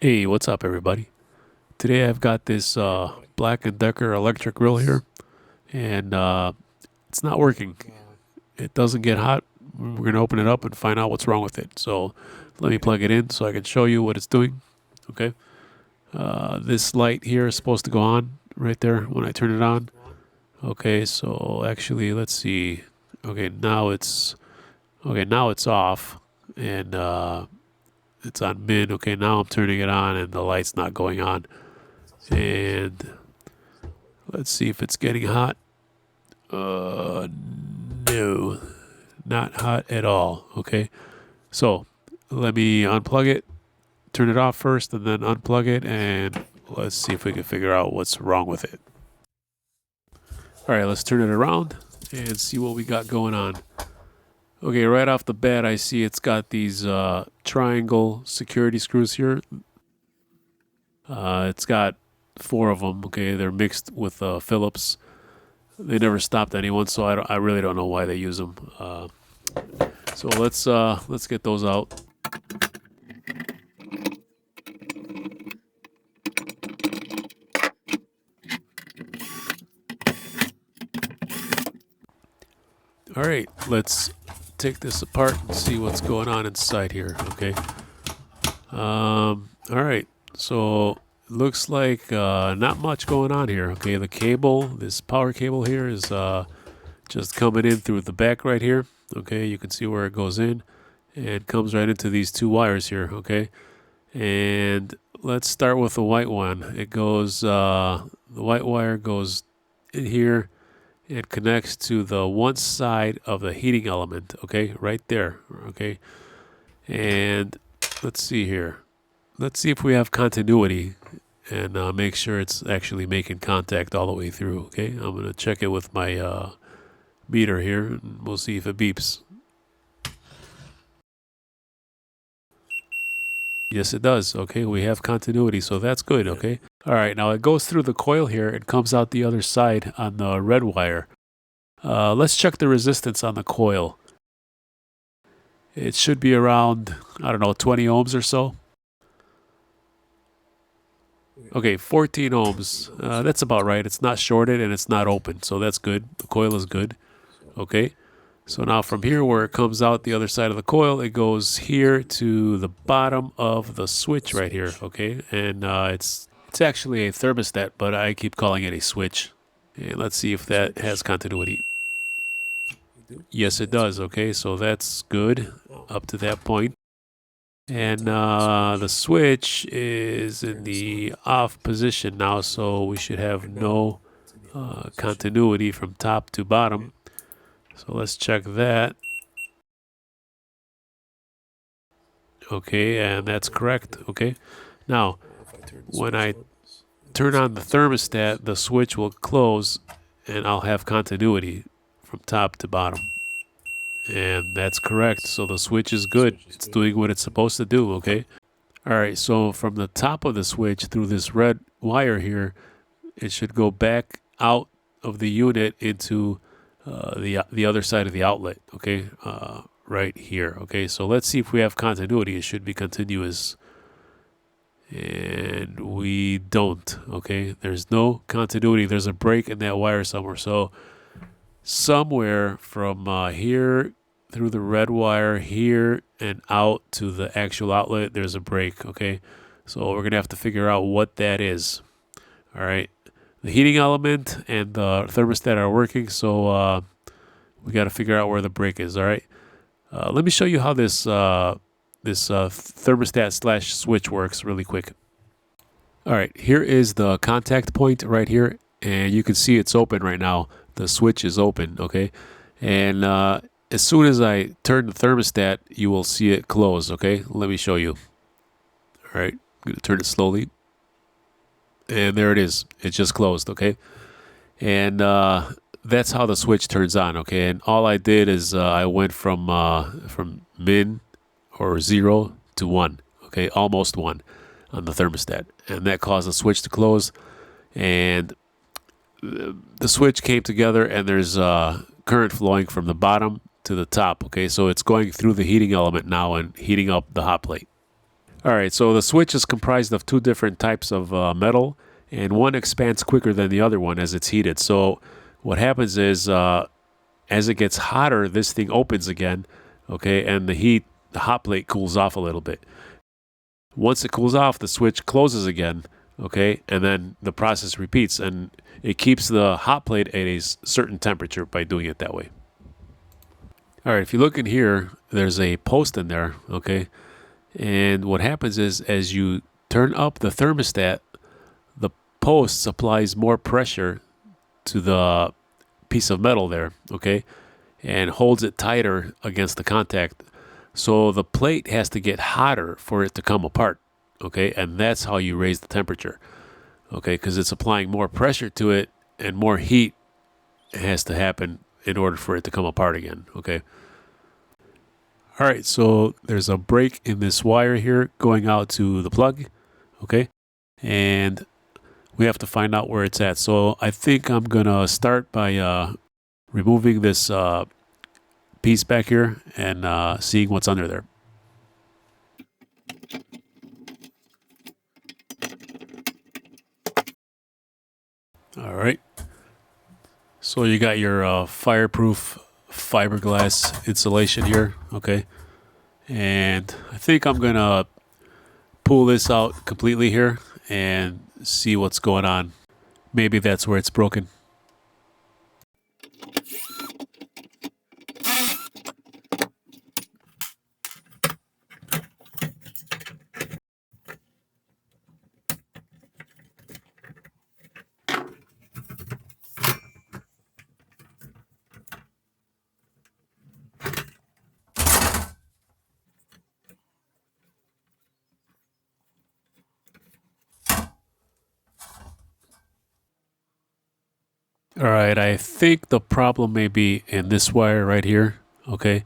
Hey, what's up, everybody? Today I've got this Black& Decker electric grill here, and it's not working. It doesn't get hot. We're going to open it up and find out what's wrong with it. So let me plug it in so I can show you what it's doing. Okay. This light here is supposed to go on right there when I turn it on. Okay, so actually, let's see. Okay, now it's off, and it's on mid. Okay, now I'm turning it on, and the light's not going on. And let's see if it's getting hot. No, not hot at all. Okay, so let me unplug it, turn it off first, and then unplug it, and let's see if we can figure out what's wrong with it. All right, let's turn it around and see what we got going on. Okay, right off the bat, I see it's got these triangle security screws here. It's got 4 of them. Okay, they're mixed with Phillips. They never stopped anyone, so I really don't know why they use them. So let's get those out. All right, let's take this apart and see what's going on inside here. Okay. All right. So looks like not much going on here. Okay, the cable, this power cable here is just coming in through the back right here. Okay, you can see where it goes in, and comes right into these 2 wires here. Okay, and let's start with the white one. It goes the white wire goes in here. It connects to the one side of the heating element. Okay, right there. Okay, and let's see here. Let's see if we have continuity, and make sure it's actually making contact all the way through. Okay, I'm gonna check it with my meter here, and we'll see if it beeps. Yes, it does. Okay, we have continuity, so that's good. Okay. All right, now it goes through the coil here. It comes out the other side on the red wire. Let's check the resistance on the coil. It should be around, I don't know, 20 ohms or so. Okay, 14 ohms. That's about right. It's not shorted and it's not open, so that's good. The coil is good. Okay. So now from here where it comes out the other side of the coil, it goes here to the bottom of the switch right here. Okay, and it's actually a thermostat, but I keep calling it a switch. And let's see if that has continuity. Yes, it does. Okay, so that's good up to that point. And the switch is in the off position now, so we should have no continuity from top to bottom. So let's check that. Okay, and that's correct. Okay, now when I turn on the thermostat, the switch will close and I'll have continuity from top to bottom. And that's correct. So the switch is good. It's doing what it's supposed to do. Okay. All right, so from the top of the switch through this red wire here, it should go back out of the unit into the other side of the outlet. Okay, right here. Okay, so let's see if we have continuity. It should be continuous, and we don't. Okay, there's no continuity. There's a break in that wire somewhere. So somewhere from here through the red wire here and out to the actual outlet, there's a break. Okay, so we're gonna have to figure out what that is. All right, the heating element and the thermostat are working, so we got to figure out where the break is. All right, let me show you how this thermostat slash switch works really quick. All right, here is the contact point right here, and you can see it's open right now. The switch is open. Okay, and as soon as I turn the thermostat, you will see it close. Okay, let me show you. All right, I'm going to turn it slowly. And there it is. It just closed. Okay, and that's how the switch turns on. Okay, and all I did is I went from min or 0 to 1. Okay, almost 1 on the thermostat, and that caused the switch to close. And the switch came together, and there's current flowing from the bottom to the top. Okay, so it's going through the heating element now and heating up the hot plate. All right, so the switch is comprised of two different types of metal, and one expands quicker than the other one as it's heated. So what happens is as it gets hotter, this thing opens again, okay, and the hot plate cools off a little bit. Once it cools off, the switch closes again, okay, and then the process repeats, and it keeps the hot plate at a certain temperature by doing it that way. All right, if you look in here, there's a post in there, okay, and what happens is as you turn up the thermostat, the post applies more pressure to the piece of metal there, okay, and holds it tighter against the contact. So the plate has to get hotter for it to come apart, okay, and that's how you raise the temperature, okay, because it's applying more pressure to it and more heat has to happen in order for it to come apart again, okay. All right, so there's a break in this wire here going out to the plug, okay, and we have to find out where it's at. So I think I'm gonna start by removing this piece back here and seeing what's under there. All right. So you got your fireproof fiberglass insulation here, okay? And I think I'm gonna pull this out completely here and see what's going on. Maybe that's where it's broken. All right, I think the problem may be in this wire right here, okay?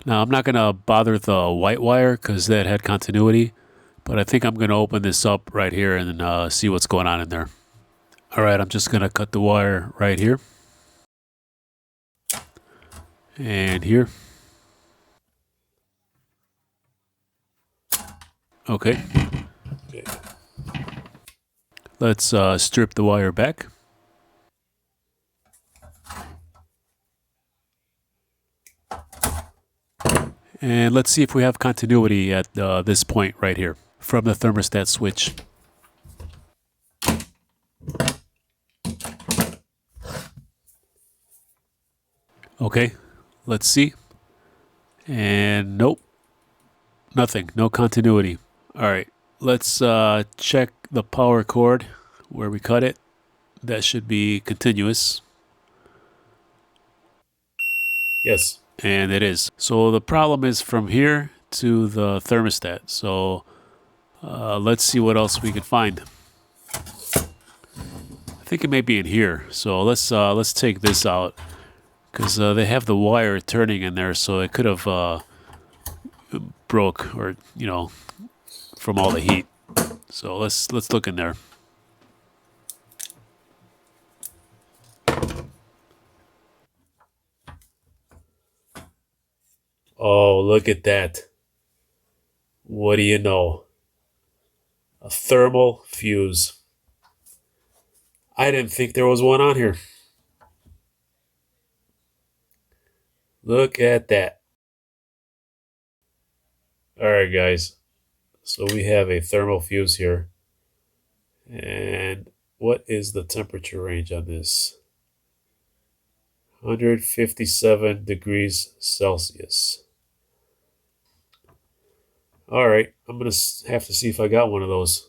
Now, I'm not going to bother the white wire because that had continuity, but I think I'm going to open this up right here and see what's going on in there. All right, I'm just going to cut the wire right here and here. Okay. Let's strip the wire back. And let's see if we have continuity at this point right here from the thermostat switch. Okay, let's see. And nope, nothing, no continuity. All right, let's check the power cord where we cut it. That should be continuous. Yes. And it is. So the problem is from here to the thermostat. So let's see what else we can find. I think it may be in here. So let's take this out because they have the wire turning in there, so it could have broke or from all the heat. So let's look in there. Oh, look at that. What do you know? A thermal fuse. I didn't think there was one on here. Look at that. All right, guys. So we have a thermal fuse here. And what is the temperature range on this? 157 degrees Celsius. All right, I'm going to have to see if I got one of those.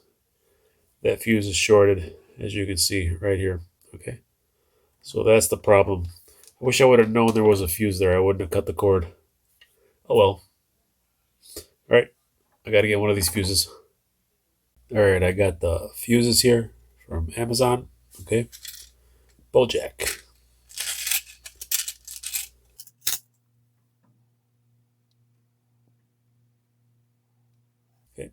That fuse is shorted, as you can see right here. Okay, so that's the problem. I wish I would have known there was a fuse there. I wouldn't have cut the cord. Oh well. All right, I got to get one of these fuses. All right, I got the fuses here from Amazon. Okay, Bojack. Okay.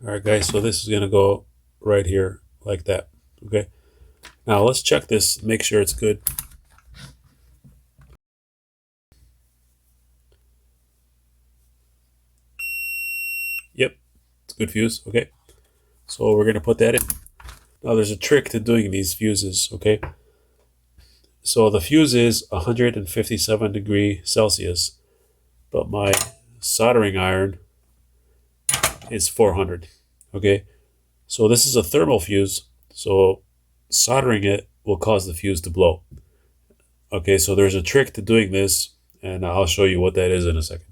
All right, guys, so this is going to go right here like that. Okay. Now let's check this, make sure it's good. It's a good fuse, okay? So we're going to put that in. Now there's a trick to doing these fuses, okay? So the fuse is 157 degrees Celsius, but my soldering iron is 400, okay? So this is a thermal fuse, so soldering it will cause the fuse to blow. Okay, so there's a trick to doing this, and I'll show you what that is in a second.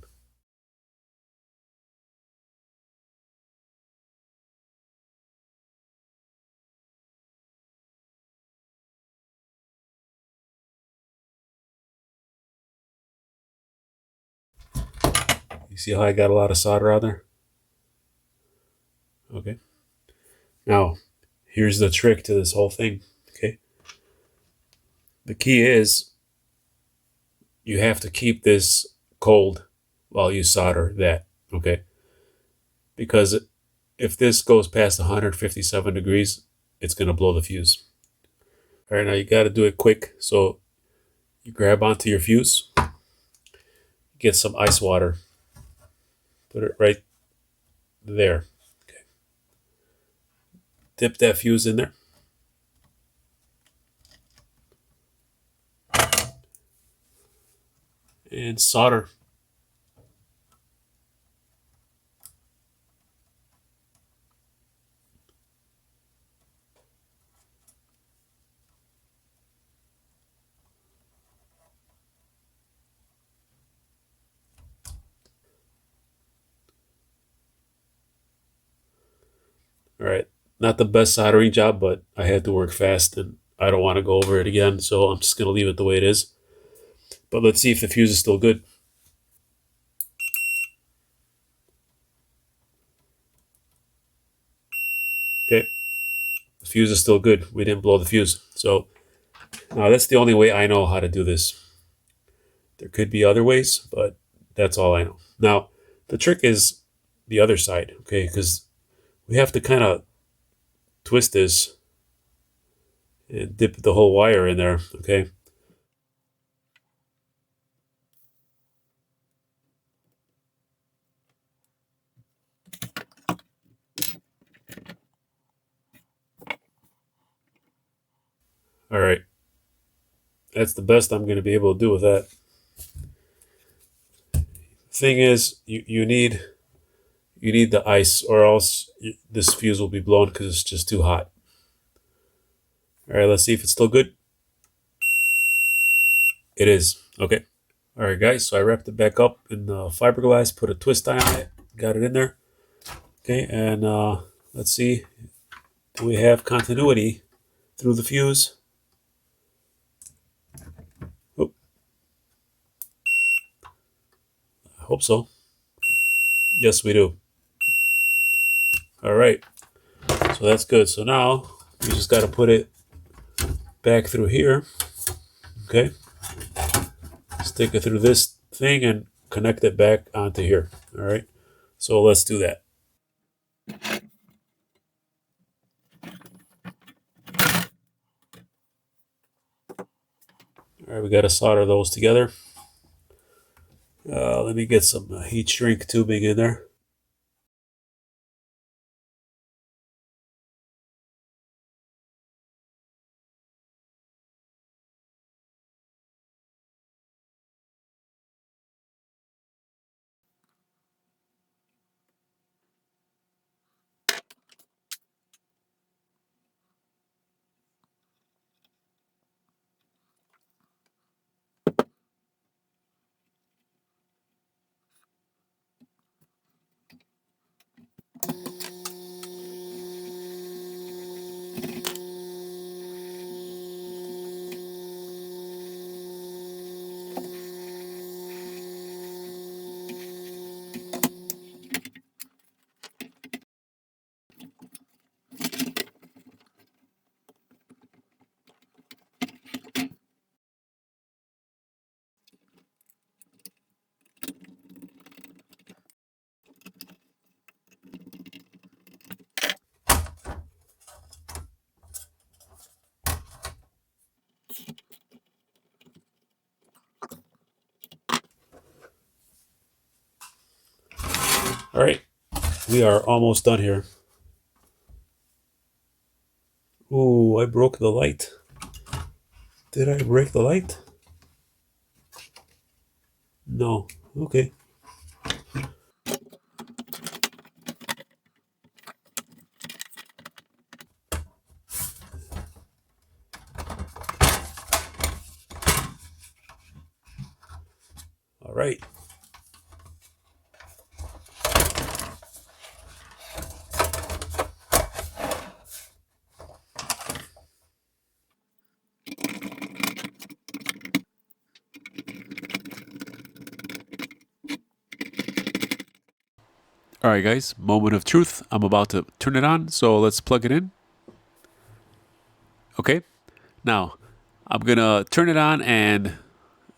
You see how I got a lot of solder out there? Okay. Now, here's the trick to this whole thing, okay? The key is you have to keep this cold while you solder that, okay? Because if this goes past 157 degrees, it's going to blow the fuse. All right, now you got to do it quick. So you grab onto your fuse, get some ice water, put it right there. Okay. Dip that fuse in there. And solder. All right. Not the best soldering job, but I had to work fast and I don't want to go over it again, so I'm just going to leave it the way it is. But let's see if the fuse is still good. Okay. The fuse is still good. We didn't blow the fuse. So now that's the only way I know how to do this. There could be other ways, but that's all I know. Now, the trick is the other side, okay? Because we have to kind of twist this and dip the whole wire in there, okay? All right. That's the best I'm going to be able to do with that. Thing is, you need the ice, or else this fuse will be blown because it's just too hot. All right, let's see if it's still good. It is. Okay. All right, guys. So I wrapped it back up in fiberglass, put a twist tie on it, got it in there. Okay, and let's see. Do we have continuity through the fuse? Oh, I hope so. Yes, we do. All right. So that's good. So now we just got to put it back through here. Okay. Stick it through this thing and connect it back onto here. All right. So let's do that. All right. We got to solder those together. Let me get some heat shrink tubing in there. All right. we are almost done here. Oh, I broke the light. Did I break the light? No. Okay. All right. All right, guys, moment of truth. I'm about to turn it on, so let's plug it in. Okay, now I'm gonna turn it on and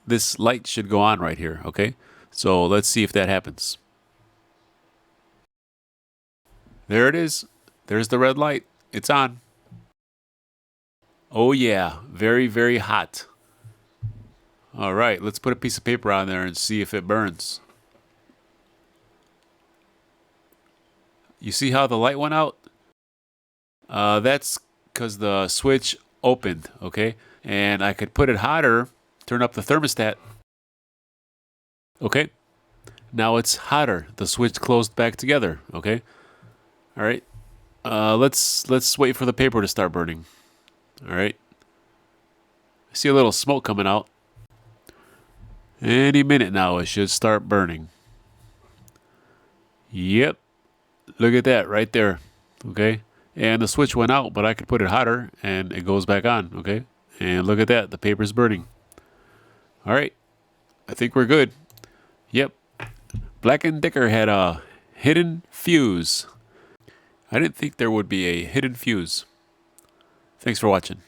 this light should go on right here, okay? So let's see if that happens. There it is. There's the red light. It's on. Oh yeah, very, very hot. All right, let's put a piece of paper on there and see if it burns. You see how the light went out? That's because the switch opened, okay? And I could put it hotter, turn up the thermostat. Okay, now it's hotter. The switch closed back together, okay? All right, let's wait for the paper to start burning. All right, I see a little smoke coming out. Any minute now, it should start burning. Yep, look at that right there, okay? And the switch went out, but I could put it hotter and it goes back on, okay? And look at that, the paper's burning. All right, I think we're good. Yep, Black & Decker had a hidden fuse. I didn't think there would be a hidden fuse. Thanks for watching.